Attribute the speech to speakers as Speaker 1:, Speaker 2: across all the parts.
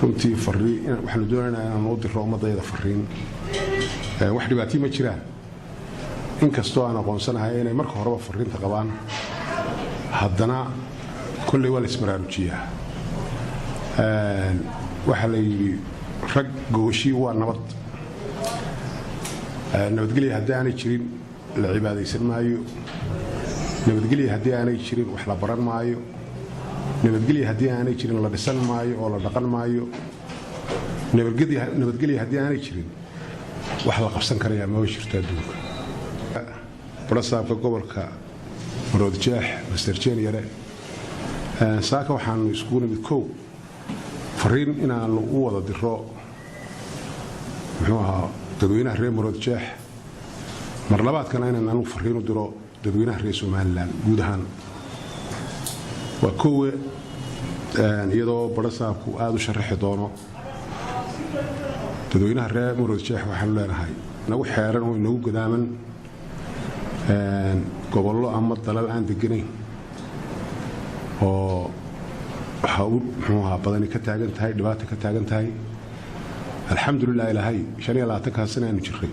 Speaker 1: runtii fariin waxaanu doonaynaa inaan u diro ummadayda fariin wax dhibaato ma jiraan inkastoo aan aqoonsanahay inay marka horeba fariinta qabaan haddana kulli waa la isbaraarujiyaa waxa la yiri rag gooshi waa nabadgelyo haddii aanay jirin la cibaadaysan maayo nabadgelyo haddii aanay jirin wax la baran maayo nabadgelyo haddii aanay jirin la dhisan maayo oo la dhaqan maayo nabadgelyo haddii aanay jirin wax la qabsan karayaa ma jirto adduunka barasaabka gobolka Maroodijeex Mr. Jeeniyare saaka waxaanu isku nimid koow fariin inaan u wada diro muxuu ahaa dadweynaha reer Maroodijeex mar labaadkana inaan fariin u diro dadweynaha reer Somaliland guud ahaan waa koowe iyadoo barasaabku aad u sharaxi doono dadweynaha reer Maroodijeex waxaan leenahay nagu xeeran oo inagu gadaaman gobollo ama dalal aan deganayn oo muxuu ahaa badani ka taagan tahay dhibaato ka taagan tahay alxamdulillaah ilaahay 25 sano aanu jirray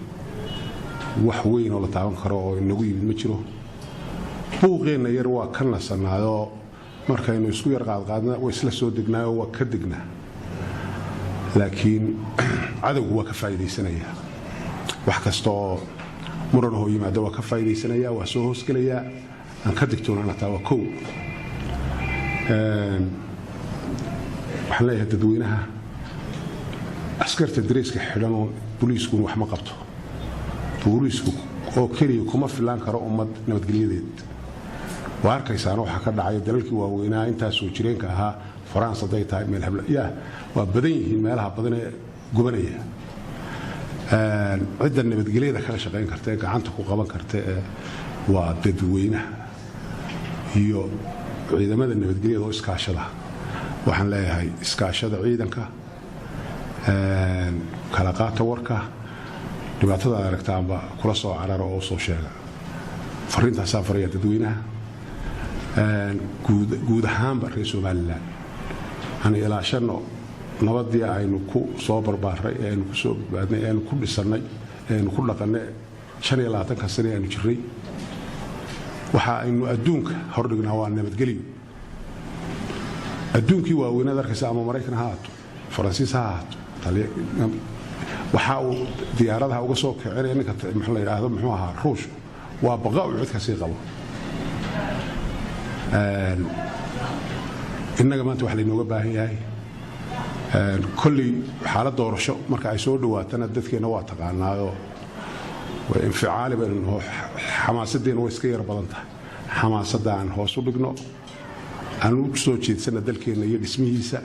Speaker 1: wax weyn oo la taaban karo oo inagu yimid ma jiro buuqeena yar waa ka nasanaayo markaynu isku yar qaadqaadna way isla soo degnaayo waa ka degnaa laakiin cadawgu waa ka faa'iideysanaya wax kasta oo muran oo yimaado waa ka faa'iideysanaya waa soo hoosgalaya aan ka digtoonaana taa waa koow waxaan leeyahay dadweynaha askarta dareeska xidhan oo booliisku wax ma qabto booliisku oo kaliya kuma filaan karo ummad nabadgelyadeed waa arkaysaan waxa ka dhacay dalalkii waaweynaa intaas oo jireenka ahaa France haday tahay meel habla waa badan yihiin meelaha badan ee gubanaya cidda nabadgelyada ka shaqeyn karta ee gacanta ku qaban karta waa dadweynaha iyo ciidamada nabadgelyada oo iskaashada waxaan leeyahay iskaashada ciidanka kala qaata warka dhibaatada aragtaanba kula soo cararo oo soo sheega fariinta safaraya dadweynaha guud ahaanba reer Somaliland aan ilaashano nabadii aynu ku soo barbaaray aynu ku soo badbaadnay aynu ku dhisanay aynu ku dhaqanay 25 sano aynu jiray waxa aynu adduunka hordhignaa waa nabadgelyo adduunkii waa weynada arkaysa ama Mareykan ha ahaato Faransiis ha ahaato waxa uu diyaaradaha uga soo kicin inka muxuu la yiraahdo muxuu ahaa ruush waa baqaa cid ka sii qabo innaga maanta wax la inooga baahan yahay kulli xaalad doorasho marka ay soo dhawaatana dadkeena waa taqaanaayo way inficaali baan xamaasadeen way iska yar badan tahay xamaasadaan hoos u dhigno aan u soo jeedsana dalkeena iyo dhismihiisa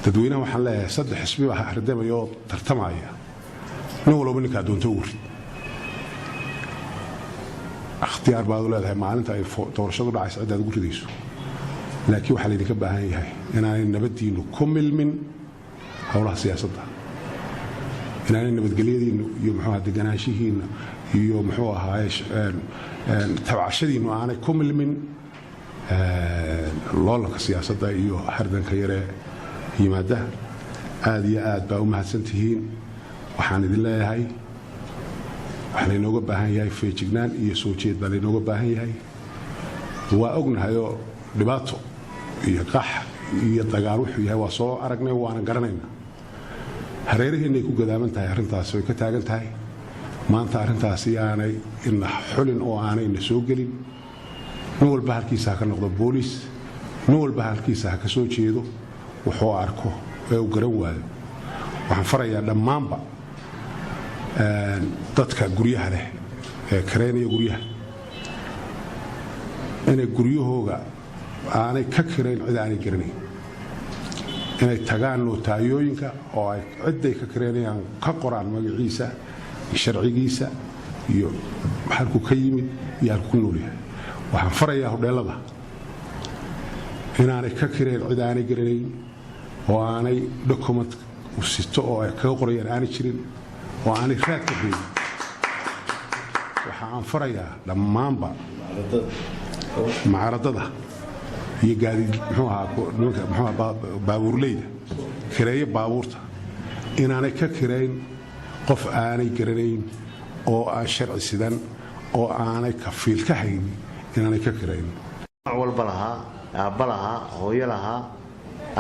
Speaker 1: dadweynaha waxaan leeyahay saddex xisbi waxa ardamayo tartamaya nin walba ninka doonto uuri اختيار بعض الأهل معلنت أي تورشة ولا عايز عدد أقول ليش لكن واحد اللي كبه هاي أنا نبدي إنه كمل من هؤلاء سياسة أنا نبدي إنه يوم حواد الجناشين يوم حوا هايش تبع شدي إنه أنا كمل من الله لك سياسة يو حردن خيره هي ماده هذه بأمها سنتين وحان الله هاي waxaan inooga baahan yahay feejignaan iyo soo jeed baa inooga baahan yahay waa ognahay dhibaato iyo qax iyo dagaal wuxuu yahay waa soo aragnay waana garanaynaa hareeraheena ay ku gadaaman tahay arintaas way ka taagan tahay maanta arintaas aanay in xulin oo aanay soo gelin nin walba halkiisa ka noqdo booliis nin walba halkiisa ka soo jeedo wuxuu arko ee uu garan waayo waxaan farayaa dhammaanba dadka guryaha leh ee kareynaya guryaha inay guryahooga aanay ka kareyn cid aanay garanayn inay tagaan nootayooyinka oo ay ciday ka kareynayaan ka qoraan magaciisa sharcigiisa iyo halku ka yimid iyo halku nool yahay waxaan farayaa hodheelada inaanay ka kareyn cid aanay garanayn oo aanay document u sito oo ay ka qorayaan aanay jirin وأنا فاكر فيه وحان فريا لمانبا معارضة هي قاعد محوها باور ليلة kireeyo baabuurta inaanay ka kireyn qof aanay garanayn oo aan sharci sidan oo aanay kafiil ka haynin inaanay ka kireyn
Speaker 2: walba lahaa aabba lahaa hooyo lahaa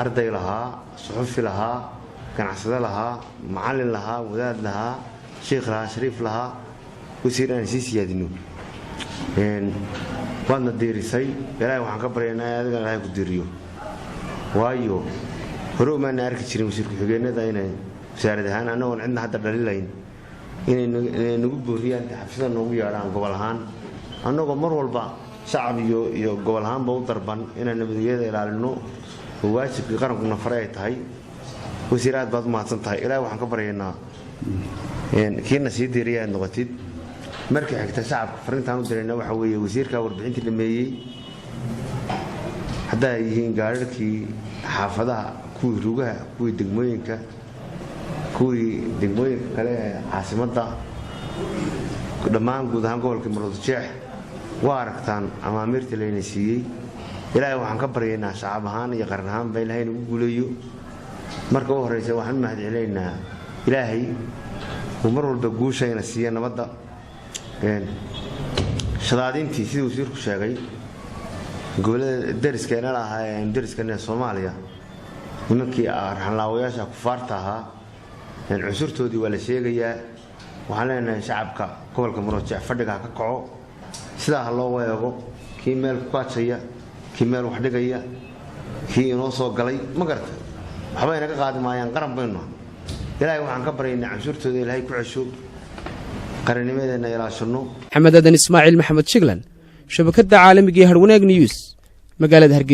Speaker 2: arday lahaa suxufi lahaa ganacsade lahaa macallin lahaa wadaad lahaa sheekh lahaa shariif lahaa wasiir aan sii siyaadino waadna diirisay ilaahay waxaan ka baryaynaa adiga ilaahay ku diiriyo waayo hore umaana arki jirin wasiir ku-xigeenada inay wasaarad ahaan annagoon cidna hadda dhalilayn inay nagu booriyaan xafisada noogu yeedhaan gobol ahaan annagoo mar walba shacab iyo gobol ahaanba u darban inaan nabadgelyada ilaalino oo waajibkii qarankuna fare ay tahay wasiir aad baad u mahadsan tahay ilaahay waxaan ka baryaynaa kiina sii diiriya aad noqotid markii xigta shacabka fariintaan u dirayna waxa weeye wasiirka warbixintii dhameeyey hadday yihiin gaadharkii xaafadaha kuwii rugaha kuwii degmooyinka kale ee caasimadda dhammaan guud ahaan gobolka Maroodijeex waa aragtaan amaamiirta layna siiyey ilaahay waxaan ka baryaynaa shacab ahaan iyo qaran ahaanba ilaahay nagu guuleeyo marka u horeysa waxaan mahad celinaynaa ilaahay uu mar walba guushayna siiya nabadda shadaadintii siduu wasiirku sheegay gobolada dariskeenna lahaa ee dariskeenna Soomaaliya nimankii arxanlaawayaasha kufaarta ahaa cunsurtoodii waa la sheegayaa waxaan leenahay shacabka gobolka Maroodijeex fadhiga ka kaco sidaa loo weego kii meel ku kaajaya kii meel wax dhigaya kii inoo soo galay ma gartay waxba inaga qaadi maayaan qaran bayno ilaahay waxaan ka baryaynaa cunsurtooda ilaahay ku cesho qaranimadeena ilaashano
Speaker 3: maxamed aadan ismaaciil maxamed shiglan shabakada caalamiga ee Harwanaag News magaalada Hargeysa.